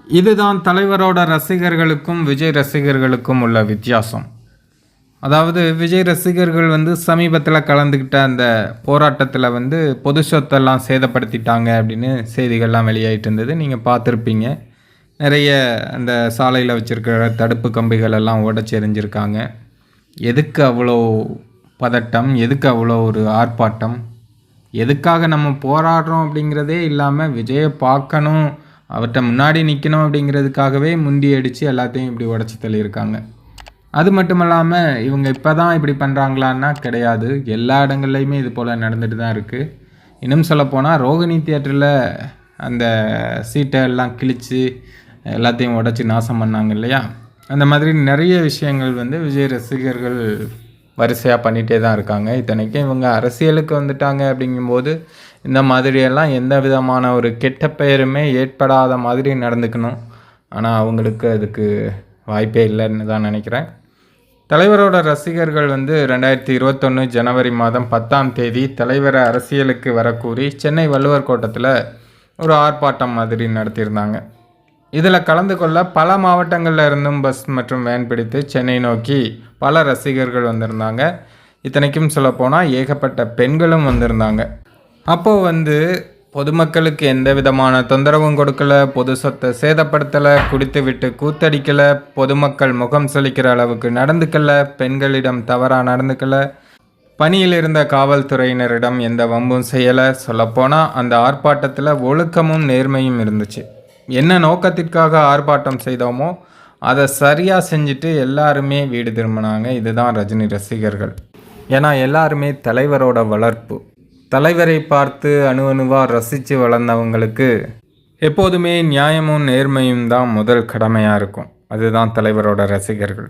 இதுதான் தலைவரோட ரசிகர்களுக்கும் விஜய் ரசிகர்களுக்கும் உள்ள வித்தியாசம். அதாவது விஜய் ரசிகர்கள் சமீபத்தில் கலந்துக்கிட்ட அந்த போராட்டத்தில் பொது சொத்தெல்லாம் சேதப்படுத்திட்டாங்க அப்படின்னு செய்திகள்லாம் வெளியாகிட்டு இருந்தது. நீங்கள் பார்த்துருப்பீங்க. நிறைய அந்த சாலையில் வச்சுருக்கிற தடுப்பு கம்பிகள் எல்லாம் உடைச்சி எறிஞ்சிருக்காங்க. எதுக்கு அவ்வளோ பதட்டம், எதுக்கு அவ்வளோ ஒரு ஆர்ப்பாட்டம், எதுக்காக நம்ம போராடுறோம் அப்படிங்கிறதே இல்லாமல் விஜயை பார்க்கணும், அவர்கிட்ட முன்னாடி நிற்கணும் அப்படிங்கிறதுக்காகவே முந்தி அடித்து எல்லாத்தையும் இப்படி உடச்சி தள்ளியிருக்காங்க. அது மட்டும் இல்லாமல் இவங்க இப்போ தான் இப்படி பண்ணுறாங்களான்னா கிடையாது, எல்லா இடங்கள்லையுமே இது போல் நடந்துட்டு தான் இருக்குது. இன்னும் சொல்லப்போனால் ரோகிணி தியேட்டரில் அந்த சீட்டை எல்லாம் கிழித்து எல்லாத்தையும் உடச்சி நாசம் பண்ணாங்க இல்லையா, அந்த மாதிரி நிறைய விஷயங்கள் விஜய் ரசிகர்கள் வரிசையாக பண்ணிகிட்டே தான் இருக்காங்க. இத்தனைக்கும் இவங்க அரசியலுக்கு வந்துட்டாங்க அப்படிங்கும்போது இந்த மாதிரியெல்லாம் எந்த விதமான ஒரு கெட்ட பெயருமே ஏற்படாத மாதிரி நடந்துக்கணும். ஆனால் அவங்களுக்கு அதுக்கு வாய்ப்பே இல்லைன்னு தான் நினைக்கிறேன். தலைவரோட ரசிகர்கள் 2021 ஜனவரி மாதம் 10ஆம் தேதி தலைவரை அரசியலுக்கு வரக்கூறி சென்னை வள்ளுவர் கோட்டத்தில் ஒரு ஆர்ப்பாட்டம் மாதிரி நடத்தியிருந்தாங்க. இதில் கலந்து கொள்ள பல மாவட்டங்களில் இருந்தும் பஸ் மற்றும் வேன் பிடித்து சென்னை நோக்கி பல ரசிகர்கள் வந்திருந்தாங்க. இத்தனைக்கும் சொல்லப்போனால் ஏகப்பட்ட பெண்களும் வந்திருந்தாங்க. அப்போது பொதுமக்களுக்கு எந்த விதமான தொந்தரவும் கொடுக்கல, பொது சொத்தை சேதப்படுத்தலை, குடித்து விட்டு கூத்தடிக்கலை, பொதுமக்கள் முகம் சொலிக்கிற அளவுக்கு நடந்துக்கலை, பெண்களிடம் தவறாக நடந்துக்கலை, பணியில் இருந்த காவல்துறையினரிடம் எந்த வம்பும் செய்யலை. சொல்லப்போனால் அந்த ஆர்ப்பாட்டத்தில் ஒழுக்கமும் நேர்மையும் இருந்துச்சு. என்ன நோக்கத்திற்காக ஆர்ப்பாட்டம் செய்தோமோ அதை சரியாக செஞ்சுட்டு எல்லாருமே வீடு திரும்பினாங்க. இதுதான் ரஜினி ரசிகர்கள். ஏன்னா எல்லாருமே தலைவரோட வளர்ப்பு. தலைவரை பார்த்து அணுவாக ரசித்து வளர்ந்தவங்களுக்கு எப்போதுமே நியாயமும் நேர்மையும் தான் முதல் கடமையாக இருக்கும். அதுதான் தலைவரோட ரசிகர்கள்.